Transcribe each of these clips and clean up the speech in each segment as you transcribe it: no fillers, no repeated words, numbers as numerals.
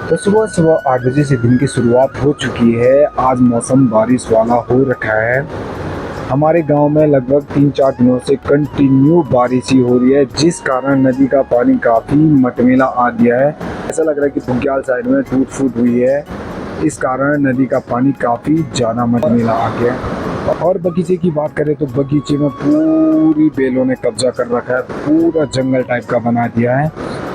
तो सुबह सुबह 8 बजे से दिन की शुरुआत हो चुकी है। आज मौसम बारिश वाला हो रखा है। हमारे गांव में लगभग 3-4 दिनों से कंटिन्यू बारिश ही हो रही है, जिस कारण नदी का पानी काफ़ी मटमेला आ गया है। ऐसा लग रहा है कि बुग्याल साइड में टूट फूट हुई है। इस कारण नदी का पानी काफ़ी ज़्यादा मटमेला आ गया है। और बगीचे की बात करें तो बगीचे में पूरी बेलों ने कब्जा कर रखा है, पूरा जंगल टाइप का बना दिया है।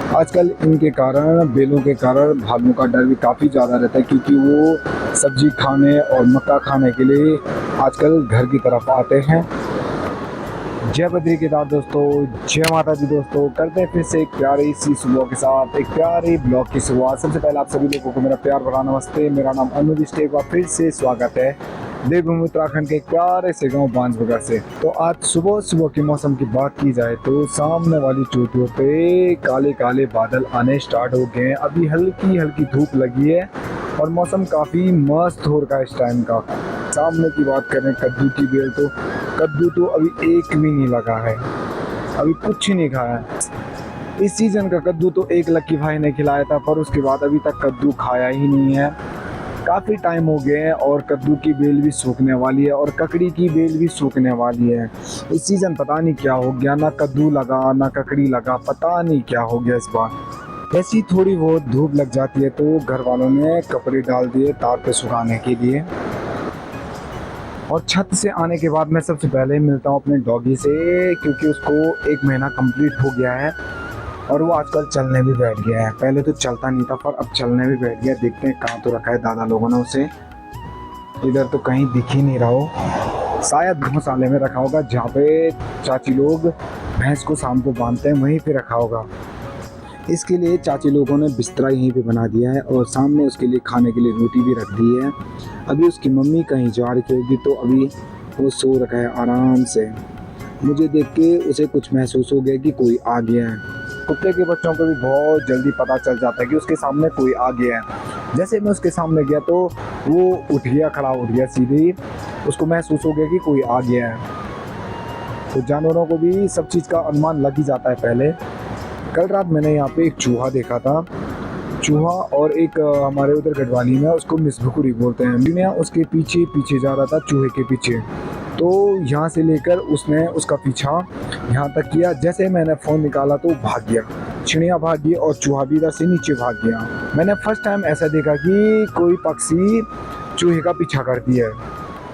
आजकल इनके कारण, बेलों के कारण भालुओं का डर भी काफ़ी ज़्यादा रहता है, क्योंकि वो सब्जी खाने और मक्का खाने के लिए आजकल घर की तरफ आते हैं। जय बद्री केदार दोस्तों, जय माता दी दोस्तों। करते हैं फिर से एक प्यारी सी सुबह के साथ एक प्यारी ब्लॉग की शुरुआत। सबसे पहले आप सभी लोगों को मेरा प्यार भरा नमस्ते। मेरा नाम अनुज, एक बार फिर से स्वागत है देवभूमि उत्तराखंड के एक प्यारे से गांव बांसबगर से। तो आज सुबह सुबह के मौसम की बात की जाए तो सामने वाली चोटियों पे काले काले बादल आने स्टार्ट हो गए हैं। अभी हल्की हल्की धूप लगी है और मौसम काफ़ी मस्त हो रखा है इस टाइम का। सामने की बात करें कद्दू की बेल, तो कद्दू तो अभी एक भी नहीं लगा है, अभी कुछ ही नहीं खाया है। इस सीजन का कद्दू तो एक लक्की भाई ने खिलाया था, पर उसके बाद अभी तक कद्दू खाया ही नहीं है। काफ़ी टाइम हो गए हैं और कद्दू की बेल भी सूखने वाली है और ककड़ी की बेल भी सूखने वाली है। इस सीज़न पता नहीं क्या हो गया, ना कद्दू लगा ना ककड़ी लगा, पता नहीं क्या हो गया इस बार। ऐसी थोड़ी बहुत धूप लग जाती है तो घर वालों ने कपड़े डाल दिए तार पे सुखाने के लिए। और छत से आने के बाद मैं सबसे पहले मिलता हूँ अपने डॉगी से, क्योंकि उसको 1 महीना कंप्लीट हो गया है और वो आजकल चलने भी बैठ गया है। पहले तो चलता नहीं था, पर अब चलने भी बैठ गया। देखते हैं कहाँ तो रखा है दादा लोगों ने उसे। इधर तो कहीं दिख ही नहीं रहा हो, शायद गौशाले में रखा होगा, जहाँ पे चाची लोग भैंस को शाम को बांधते हैं, वहीं पे रखा होगा। इसके लिए चाची लोगों ने बिस्तरा यहीं पे बना दिया है और सामने उसके लिए खाने के लिए रोटी भी रख दी है। अभी उसकी मम्मी कहीं जा रही होगी तो अभी वो सो रखा है आराम से। मुझे देख के उसे कुछ महसूस हो गया कि कोई आ गया है। कुत्ते के बच्चों को भी बहुत जल्दी पता चल जाता है कि उसके सामने कोई आ गया है। जैसे मैं उसके सामने गया तो वो उठ गया, खड़ा उठ गया सीधे ही। उसको महसूस हो गया कि कोई आ गया है। तो जानवरों को भी सब चीज़ का अनुमान लग ही जाता है पहले। कल रात मैंने यहाँ पे एक चूहा देखा था। चूहा और एक हमारे उधर गढ़वाली में उसको मिसभुकुरी बोलते हैं। मैं उसके पीछे पीछे जा रहा था, चूहे के पीछे। तो यहाँ से लेकर उसने उसका पीछा यहाँ तक किया। जैसे मैंने फ़ोन निकाला तो भाग गया, चिड़िया भाग गई और चूहा भी इधर से नीचे भाग गया। मैंने फर्स्ट टाइम ऐसा देखा कि कोई पक्षी चूहे का पीछा करती है,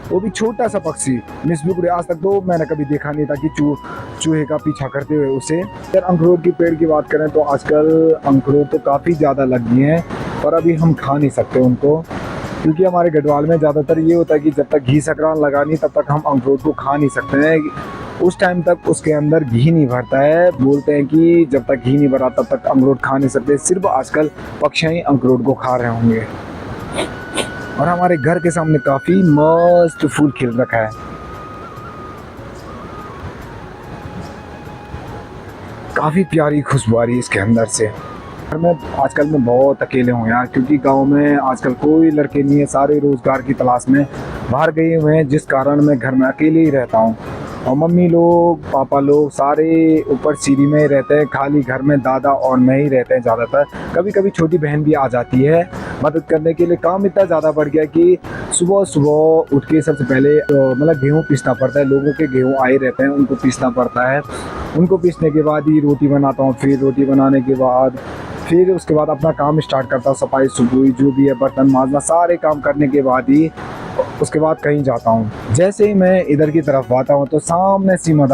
वो भी छोटा सा पक्षी मिसबुक। आज तक तो मैंने कभी देखा नहीं था कि चूहे का पीछा करते हुए उसे। अगर अंखरोट की पेड़ की बात करें तो आजकल अंखरोट तो काफ़ी ज़्यादा लग गए हैं, पर अभी हम खा नहीं सकते उनको, क्योंकि हमारे गढ़वाल में ज़्यादातर ये होता है कि जब तक घी सक्रान लगा नहीं तब तक हम अंखरोट को खा नहीं सकते हैं। उस टाइम तक उसके अंदर घी नहीं भरता है। बोलते हैं कि जब तक घी नहीं भरा तब तक अखरोट खा नहीं सकते। सिर्फ आजकल पक्षी ही अखरोट को खा रहे होंगे। और हमारे घर के सामने काफ़ी मस्त फूल खिल रखा है, काफ़ी प्यारी खुशबू आ रही है इसके अंदर से। घर में आजकल मैं बहुत अकेले हूँ यार, क्योंकि गांव में आजकल कोई लड़के नहीं है, सारे रोज़गार की तलाश में बाहर गए हुए हैं, जिस कारण मैं घर में अकेले ही रहता हूँ। और मम्मी लोग पापा लोग सारे ऊपर सीढ़ी में ही रहते हैं, खाली घर में दादा और मैं ही रहते हैं ज़्यादातर। कभी कभी छोटी बहन भी आ जाती है मदद करने के लिए। काम इतना ज़्यादा बढ़ गया कि सुबह सुबह उठ के सबसे पहले मतलब गेहूँ पीसना पड़ता है। लोगों के गेहूँ आए रहते हैं, उनको पीसना पड़ता है। उनको पीसने के बाद ही रोटी बनाता हूँ। फिर रोटी बनाने के बाद फिर उसके बाद अपना काम स्टार्ट करता हूँ, सफाई सुफाई जो भी है, बर्तन मांजना, सारे काम करने के बाद ही उसके बाद कहीं जाता हूँ। जैसे ही मैं इधर की तरफ आता हूँ तो सामने सीमा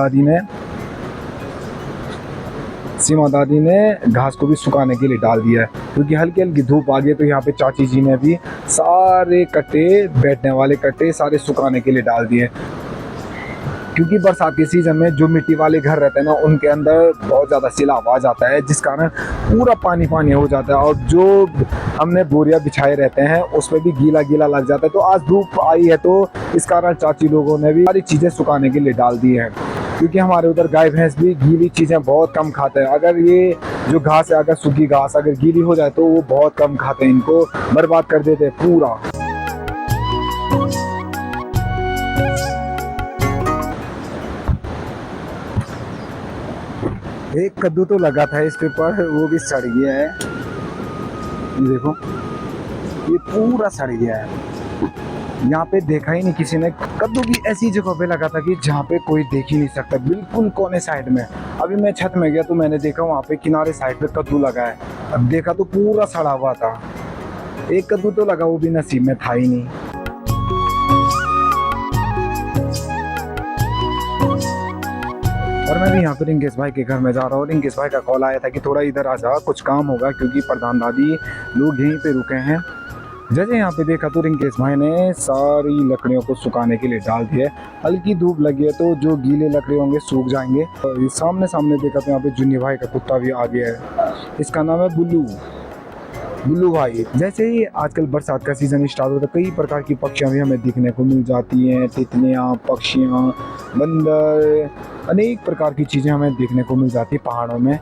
दादी ने घास को भी सुखाने के लिए डाल दिया है, क्योंकि हल्की हल्की धूप आ गई। तो यहाँ पे चाची जी ने भी सारे कट्टे, बैठने वाले कट्टे सारे सुखाने के लिए डाल दिए। क्योंकि बरसात के सीज़न में जो मिट्टी वाले घर रहते हैं ना, उनके अंदर बहुत ज़्यादा सैलाब आ जाता है, जिस कारण पूरा पानी पानी हो जाता है और जो हमने बोरिया बिछाए रहते हैं उसमें भी गीला गीला लग जाता है। तो आज धूप आई है तो इस कारण चाची लोगों ने भी सारी चीज़ें सुखाने के लिए डाल दी हैं, क्योंकि हमारे उधर गाय भैंस भी गीली चीज़ें बहुत कम खाते हैं। अगर ये जो घास है, अगर सूखी घास अगर गीली हो जाए तो वो बहुत कम खाते हैं, इनको बर्बाद कर देते हैं पूरा। एक कद्दू तो लगा था इस पे, पर वो भी सड़ गया है। ये देखो, ये पूरा सड़ गया है। यहाँ पे देखा ही नहीं किसी ने। कद्दू भी ऐसी जगह पे लगा था कि जहाँ पे कोई देख ही नहीं सकता, बिल्कुल कोने साइड में। अभी मैं छत में गया तो मैंने देखा वहाँ पे किनारे साइड पे कद्दू लगा है। अब देखा तो पूरा सड़ा हुआ था। एक कद्दू तो लगा, वो भी नसीब में था ही नहीं। और मैं भी यहाँ पे रिंकेश भाई के घर में जा रहा हूँ। रिंकेश भाई का कॉल आया था कि थोड़ा इधर आ जा, कुछ काम होगा, क्योंकि प्रधान दादी लोग यहीं पे रुके हैं। जैसे यहाँ पे देखा तो रिंकेश भाई ने सारी लकड़ियों को सुखाने के लिए डाल दिया है। हल्की धूप लगी है तो जो गीले लकड़ी होंगे सूख जाएंगे। और सामने सामने देखा तो यहाँ पे जुन्नी भाई का कुत्ता भी आ गया है। इसका नाम है बुल्लू, बुल्लू भाई। जैसे ही आजकल बरसात का सीजन स्टार्ट होता है, कई प्रकार की पक्षियाँ भी हमें दिखने को मिल जाती हैं। तितलियाँ, पक्षियाँ, बंदर, अनेक प्रकार की चीज़ें हमें देखने को मिल जाती है पहाड़ों में।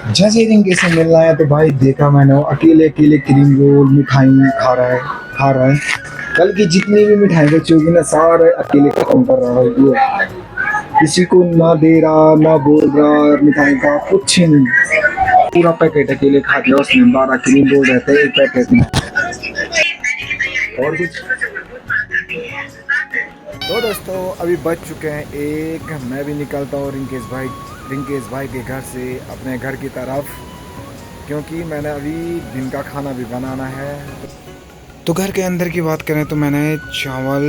जैसे रिंकेश से मिलना है तो भाई देखा मैंने, अकेले अकेले क्रीम रोल मिठाई खा रहा है। कल की जितनी भी मिठाई बची होगी ना, सारे अकेले खत्म कर रहा है। किसी को ना दे रहा, ना बोल रहा, मिठाई का कुछ नहीं। पूरा पैकेट अकेले खा दिया उसने। 12 क्रीम रोल रहते हैं एक पैकेट में। और कुछ तो दोस्तों अभी बज चुके हैं 1। मैं भी निकलता हूँ रिंकेश भाई के घर से अपने घर की तरफ, क्योंकि मैंने अभी दिन का खाना भी बनाना है। तो घर के अंदर की बात करें तो मैंने चावल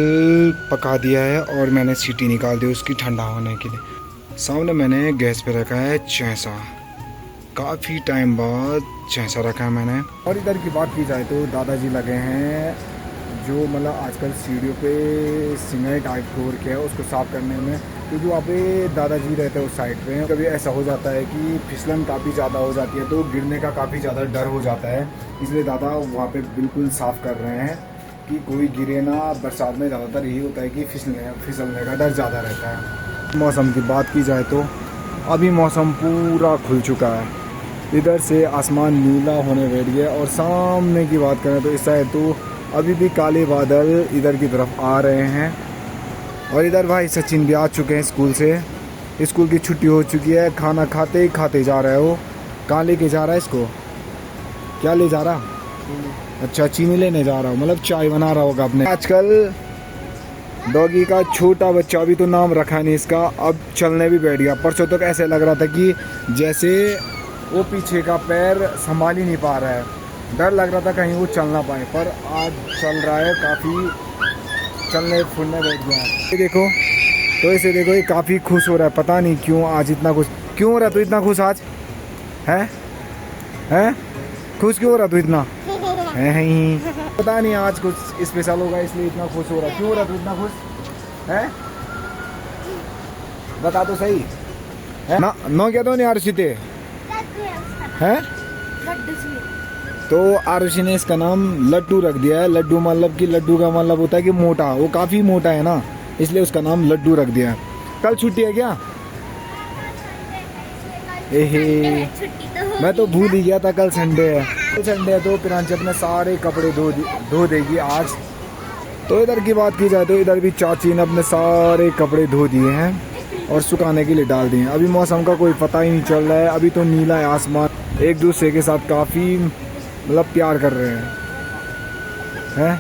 पका दिया है और मैंने सीटी निकाल दी उसकी ठंडा होने के लिए। सामने मैंने गैस पे रखा है चैंसा, काफ़ी टाइम बाद चैंसा रखा है मैंने। और इधर की बात की जाए तो दादाजी लगे हैं, जो मतलब आजकल सीढ़ियों पे सिंगाई टाइप फ्लोर के है उसको साफ़ करने में, क्योंकि वहाँ पे दादाजी रहते हैं उस साइड पे। कभी ऐसा हो जाता है कि फिसलन काफ़ी ज़्यादा हो जाती है तो गिरने का काफ़ी ज़्यादा डर हो जाता है, इसलिए दादा वहाँ पे बिल्कुल साफ़ कर रहे हैं कि कोई गिरे ना। बरसात में ज़्यादातर यही होता है कि फिसलने का डर ज़्यादा रहता है। मौसम की बात की जाए तो अभी मौसम पूरा खुल चुका है। इधर से आसमान नीला होने बैठ गया। और सामने की बात करें तो इस साइड तो अभी भी काले बादल इधर की तरफ आ रहे हैं। और इधर भाई सचिन भी आ चुके हैं स्कूल से। स्कूल की छुट्टी हो चुकी है। खाना खाते ही खाते जा रहे हो। कहाँ लेके जा रहा है इसको? क्या ले जा रहा? अच्छा, चीनी लेने जा रहा हूँ, मतलब चाय बना रहा होगा अपने। आजकल डॉगी का छोटा बच्चा भी तो नाम रखा नहीं इसका, अब चलने भी बैठ गया। परसों तक ऐसे लग रहा था कि जैसे वो पीछे का पैर संभाल ही नहीं पा रहा है, डर लग रहा था कहीं वो चल ना पाए, पर आज चल रहा है, काफ़ी चलने फुलने बैठ गया। ये देखो तो इसे देखो, ये काफ़ी खुश हो रहा है। पता नहीं क्यों आज इतना खुश क्यों हो रहा है? तो इतना खुश आज है खुश क्यों हो रहा तू इतना? है पता नहीं आज कुछ स्पेशल होगा इसलिए इतना खुश हो रहा है। क्यों हो रहा तू इतना खुश है? बता तो सही है ना। नो क्या तो नहीं आरुषि थे हैं? तो आरुषि ने इसका नाम लड्डू रख दिया है। लड्डू मतलब कि लड्डू का मतलब होता है कि मोटा, वो काफ़ी मोटा है ना, इसलिए उसका नाम लड्डू रख दिया है। कल छुट्टी है क्या? मैं तो भूल ही गया था कल संडे है। कल संडे है तो पिरांची अपने सारे कपड़े धो देगी आज। तो इधर की बात की जाए तो इधर भी चाची ने अपने सारे कपड़े धो दिए हैं और सुखाने के लिए डाल दिए हैं। अभी मौसम का कोई पता ही नहीं चल रहा है। अभी तो नीला है आसमान, एक दूसरे के साथ काफ़ी मतलब प्यार कर रहे हैं।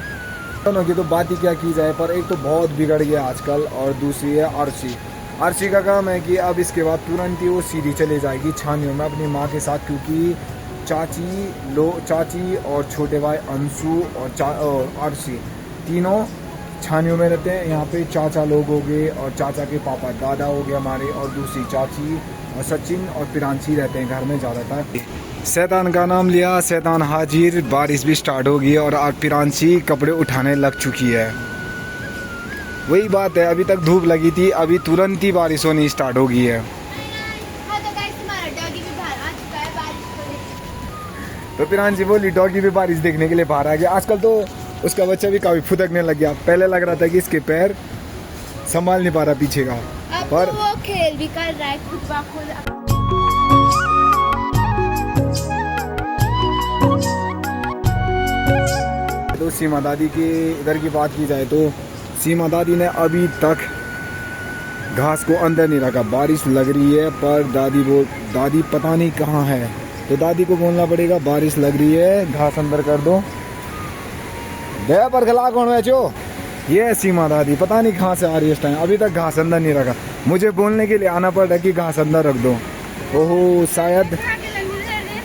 दोनों की तो बात ही क्या की जाए, पर एक तो बहुत बिगड़ गया आजकल और दूसरी है आरसी का काम है कि अब इसके बाद तुरंत ही वो सीधी चले जाएगी छानियों में अपनी माँ के साथ, क्योंकि चाची और छोटे भाई अंशु और आरसी तीनों छानियों में रहते हैं। यहाँ पे चाचा लोग हो गए और चाचा के पापा दादा हो गए हमारे, और दूसरी चाची और सचिन और पिरांची रहते हैं घर में ज़्यादातर। शैतान का नाम लिया, शैतान हाजिर। बारिश भी स्टार्ट हो गई और आज पिरांची कपड़े उठाने लग चुकी है। वही बात है, अभी तक धूप लगी थी, अभी तुरंत ही बारिश होनी स्टार्ट हो गई है। तो पिरांची बोली डॉगी भी बारिश देखने के लिए बाहर आ गया। आजकल तो उसका बच्चा भी काफ़ी फुदकने लग गया। पहले लग रहा था कि इसके पैर संभाल नहीं पा रहा पीछे का, पर तो वो खेल भी कर रहा है खुद। तो सीमा दादी की इधर की बात की जाए तो सीमा दादी ने अभी तक घास को अंदर नहीं रखा। बारिश लग रही है पर दादी पता नहीं कहाँ है, तो दादी को बोलना पड़ेगा बारिश लग रही है, घास अंदर कर दो। दया पर खिला कौन बेचो? ये सीमा दादी पता नहीं कहाँ से आ रही है इस टाइम, अभी तक घास अंदर नहीं रखा। मुझे बोलने के लिए आना पड़ रहा है कि घास अंदर रख दो। ओहो शायद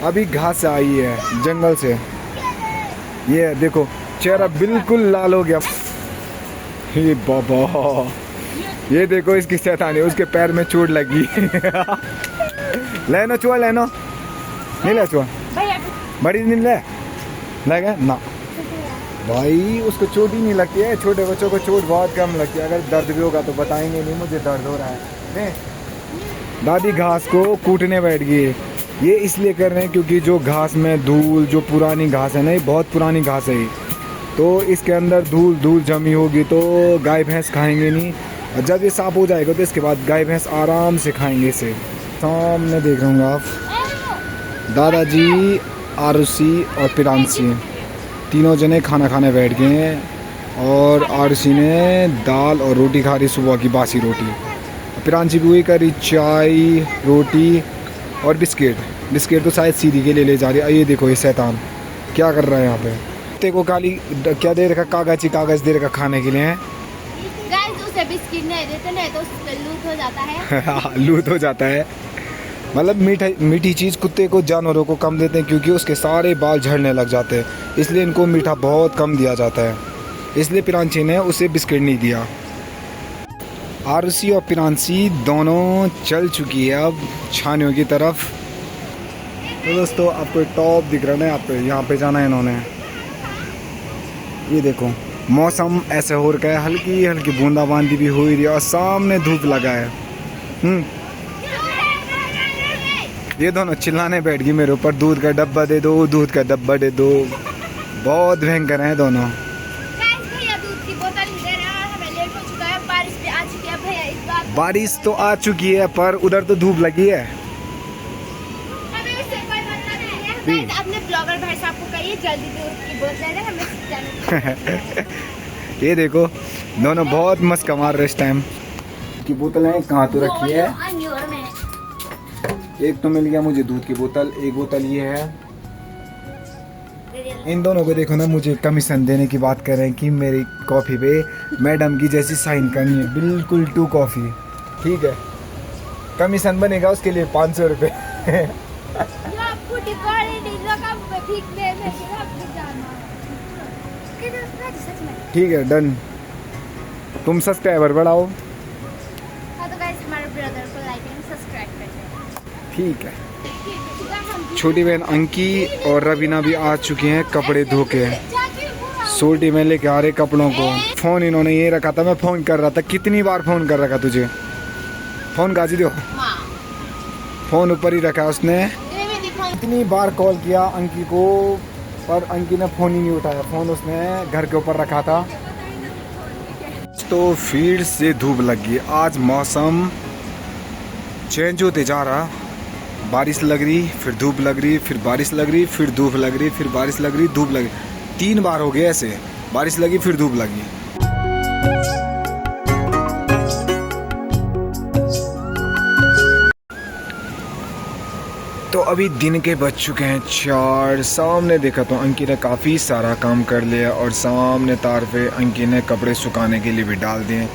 अभी घास से आई है जंगल से। ये देखो चेहरा बिल्कुल लाल हो गया। हे बाबा, ये देखो इसकी शैतानी, उसके पैर में चोट लगी। लेनो चुआ, लेनो नहीं ले चुआ, बड़ी नहीं ले लगे ना भाई, उसको चोट ही नहीं लगती है। छोटे बच्चों को चोट बहुत कम लगती है। अगर दर्द भी होगा तो बताएंगे नहीं मुझे दर्द हो रहा है। नहीं, दादी घास को कूटने बैठ गई है। ये इसलिए कर रहे हैं क्योंकि जो घास में धूल, जो पुरानी घास है ना, ये बहुत पुरानी घास है, तो इसके अंदर धूल जमी होगी तो गाय भैंस खाएंगे नहीं। और जब ये साफ हो जाएगा तो इसके बाद गाय भैंस आराम से खाएंगे इसे। सामने देख रहे होंगे आप दादाजी, आरुषि और पिरांशी तीनों जने खाना खाने बैठ गए हैं। और आरुषि ने दाल और रोटी खा रही, सुबह की बासी रोटी। पिरांशी भी वही कर रही, चाय, रोटी और बिस्किट तो शायद सीधी के लिए ले जा रही है। ये देखो ये शैतान क्या कर रहा है यहाँ पे। कुत्ते को खाली क्या दे रखा, कागज दे रखा खाने के लिए है। उसे बिस्किट नहीं देते, नहीं तो लूट हो जाता है। लूट हो जाता है, मतलब मीठी चीज़ कुत्ते को, जानवरों को कम देते हैं क्योंकि उसके सारे बाल झड़ने लग जाते हैं, इसलिए इनको मीठा बहुत कम दिया जाता है। इसलिए पिरांशी ने उसे बिस्किट नहीं दिया। आरुषि और पिरांशी दोनों चल चुकी है अब छानियों की तरफ। तो दोस्तों आपको टॉप दिख रहा है ना, यहाँ पे जाना है इन्होंने। ये देखो मौसम ऐसे हो रखा है, हल्की हल्की बूंदाबांदी भी हो रही है और सामने धूप लगा है। ये दोनों चिल्लाने बैठ गई मेरे ऊपर, दूध का डब्बा दे दो, दूध का डब्बा दे दो। बहुत भयंकर हैं दोनों। बारिश तो आ चुकी है पर उधर तो धूप लगी है। अपने ब्लॉगर भाई साहब को कहिए जल्दी दूध की बोतल हमें। ये देखो दोनों बहुत मस्त कमा रहे इस टाइम। की बोतल है कहाँ तो रखी है। एक तो मिल गया मुझे दूध की बोतल, एक बोतल ये है। इन दोनों को देखो ना, मुझे कमीशन देने की बात कर रहे हैं कि मेरी कॉफ़ी पे मैडम की जैसी साइन करनी है, बिल्कुल 2 कॉफ़ी। ठीक है, कमीशन बनेगा उसके लिए 500 रुपये। ठीक है डन, तुम सब्सक्राइबर बढ़ाओ। हाँ तो गाइस हमारे ब्रदर को लाइक एंड सब्सक्राइब कर देना। ठीक है। छोटी बहन अंकी और रवीना भी आ चुकी हैं कपड़े धो के। छोटी में लेके आ रहे कपड़ों को। फोन इन्होंने ये रखा था, मैं फोन कर रहा था। कितनी बार फोन कर रखा तुझे? फोन गाजी दो, फोन ऊपर ही रखा उसने। इतनी बार कॉल किया अंकी को पर अंकी ने फोन ही नहीं उठाया, फोन उसने घर के ऊपर रखा था। तो फिर से धूप लग गई। आज मौसम चेंज होते जा रहा, बारिश लग रही, फिर धूप लग रही, फिर बारिश लग रही, फिर धूप लग रही, फिर बारिश लग रही, धूप लग रही। 3 बार हो गया ऐसे, बारिश लगी फिर धूप लगी। तो अभी दिन के बज चुके हैं 4। सामने देखा तो अंकी ने काफ़ी सारा काम कर लिया और सामने तार पे अंकी ने कपड़े सुखाने के लिए भी डाल दिए।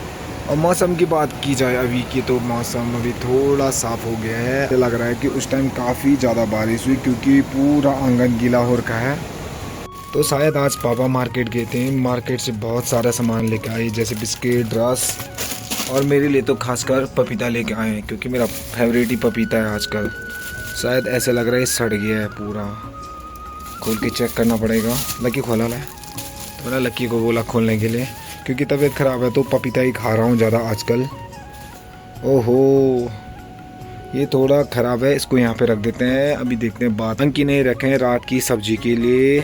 और मौसम की बात की जाए अभी की, तो मौसम अभी थोड़ा साफ़ हो गया है। लग रहा है कि उस टाइम काफ़ी ज़्यादा बारिश हुई क्योंकि पूरा आंगन गीला हो रखा है। तो शायद आज पापा मार्केट गए थे, मार्केट से बहुत सारा सामान लेके आए, जैसे बिस्किट, रस और मेरे लिए तो खासकर पपीता लेके आए हैं क्योंकि मेरा फेवरेट ही पपीता है आजकल। शायद ऐसे लग रहा है सड़ गया है पूरा, खोल के चेक करना पड़ेगा। लकी खोला है तो मैंने लकी को बोला खोलने के लिए क्योंकि तबीयत ख़राब है तो पपीता ही खा रहा हूँ ज़्यादा आजकल। ओहो ये थोड़ा ख़राब है, इसको यहाँ पे रख देते हैं। अभी देखते हैं बात। अंकी ने रखे हैं रात की सब्जी के लिए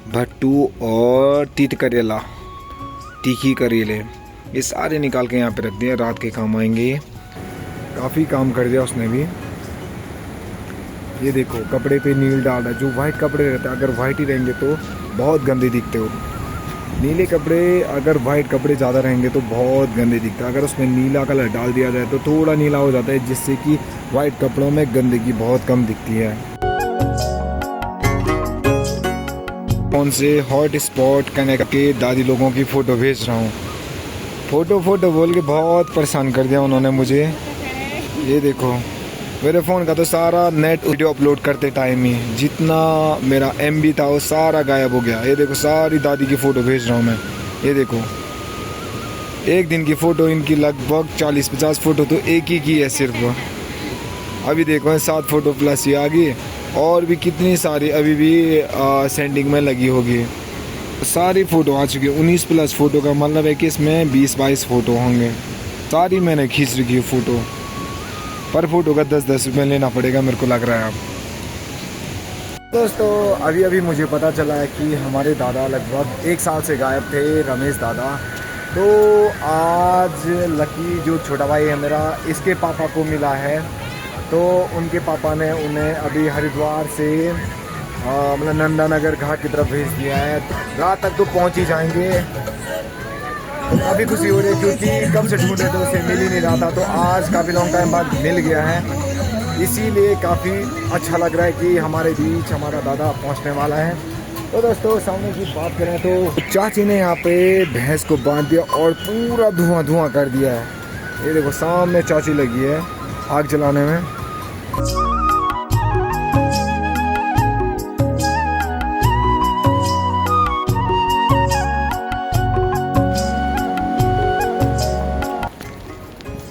भट्टू और तीत करेला, तीखी करेले, ये सारे निकाल के यहाँ पे रख दिए, रात के काम आएंगे। काफ़ी काम कर दिया उसने भी। ये देखो कपड़े पे नील डाल रहा है। जो वाइट कपड़े रहते हैं अगर वाइट ही रहेंगे तो बहुत गंदे दिखते हो। नीले कपड़े अगर वाइट कपड़े ज़्यादा रहेंगे तो बहुत गंदे दिखता है। अगर उसमें नीला कलर डाल दिया जाए तो थोड़ा नीला हो जाता है, जिससे कि वाइट कपड़ों में गंदगी बहुत कम दिखती है। फ़ोन से हॉट स्पॉट कनेक्ट करके दादी लोगों की फ़ोटो भेज रहा हूँ। फ़ोटो बोल के बहुत परेशान कर दिया उन्होंने मुझे। ये देखो मेरे फ़ोन का तो सारा नेट वीडियो अपलोड करते टाइम ही जितना मेरा MB था वो सारा गायब हो गया। ये देखो सारी दादी की फ़ोटो भेज रहा हूँ मैं। ये देखो एक दिन की फ़ोटो इनकी लगभग 40-50 फ़ोटो तो एक ही की है सिर्फ। अभी देखो 7 फ़ोटो प्लस ये आ गई और भी कितनी सारी अभी भी सेंडिंग में लगी होगी। सारी फ़ोटो आ चुकी है 19 प्लस फ़ोटो का मतलब है कि इसमें 20-22 फ़ोटो होंगे। सारी मैंने खींच रखी है फ़ोटो। पर फ़ोटो का 10-10 रुपये लेना पड़ेगा मेरे को लग रहा है अब। दोस्तों अभी मुझे पता चला है कि हमारे दादा लगभग 1 साल से गायब थे, रमेश दादा। तो आज लकी जो छोटा भाई है मेरा, इसके पापा को मिला है। तो उनके पापा ने उन्हें अभी हरिद्वार से मतलब नंदा नगर घाट की तरफ भेज दिया है। रात तक तो पहुंच ही जाएंगे। काफ़ी खुशी हो रही है क्योंकि कब से ढूंढ रहे थे, उसे मिल ही नहीं रहा था। तो आज काफ़ी लॉन्ग टाइम बाद मिल गया है, इसीलिए काफ़ी अच्छा लग रहा है कि हमारे बीच हमारा दादा पहुंचने वाला है। तो दोस्तों सामने की बात करें तो चाची ने यहाँ पे भैंस को बांध दिया और पूरा धुआं कर दिया है। ये देखो सामने चाची लगी है आग जलाने में।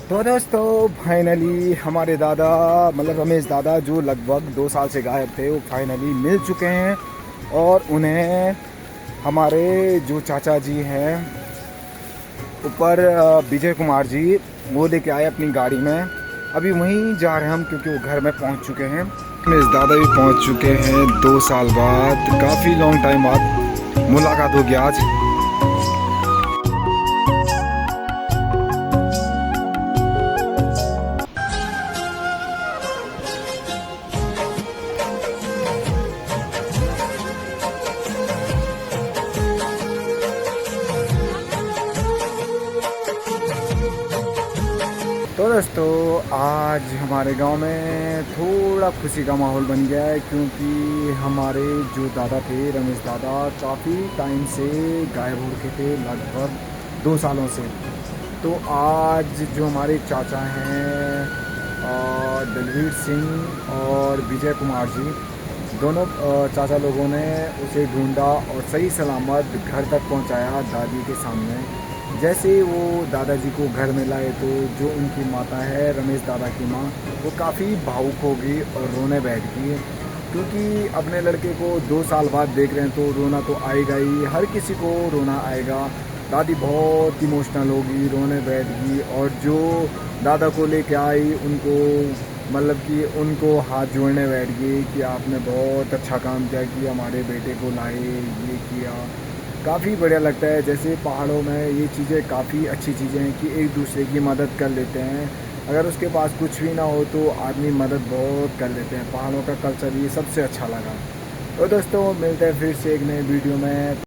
तो दोस्तों फाइनली हमारे दादा मतलब रमेश दादा जो लगभग 2 साल से गायब थे वो फाइनली मिल चुके हैं। और उन्हें हमारे जो चाचा जी हैं ऊपर विजय कुमार जी वो लेके आए अपनी गाड़ी में। अभी वहीं जा रहे हैं हम क्योंकि वो घर में पहुंच चुके हैं। रमेश दादा भी पहुंच चुके हैं 2 साल बाद, काफ़ी लॉन्ग टाइम बाद मुलाकात होगी आज। तो दोस्तों आज हमारे गांव में थोड़ा खुशी का माहौल बन गया है क्योंकि हमारे जो दादा थे रमेश दादा काफ़ी टाइम से गायब हो रखे थे, लगभग 2 सालों से। तो आज जो हमारे चाचा हैं दलवीर सिंह और विजय कुमार जी, दोनों चाचा लोगों ने उसे ढूंढा और सही सलामत घर तक पहुंचाया दादी के सामने। जैसे वो दादाजी को घर में लाए तो जो उनकी माता है रमेश दादा की माँ, वो काफ़ी भावुक हो गई और रोने बैठ गई क्योंकि अपने लड़के को 2 साल बाद देख रहे हैं तो रोना तो आएगा ही, हर किसी को रोना आएगा। दादी बहुत इमोशनल होगी, रोने बैठ गई और जो दादा को लेके आई उनको मतलब कि उनको हाथ जोड़ने बैठ गई कि आपने बहुत अच्छा काम किया कि हमारे बेटे को लाए, ये किया। काफ़ी बढ़िया लगता है। जैसे पहाड़ों में ये चीज़ें काफ़ी अच्छी चीज़ें हैं कि एक दूसरे की मदद कर लेते हैं। अगर उसके पास कुछ भी ना हो तो आदमी मदद बहुत कर लेते हैं। पहाड़ों का कल्चर ये सबसे अच्छा लगा। तो दोस्तों मिलते हैं फिर से एक नए वीडियो में।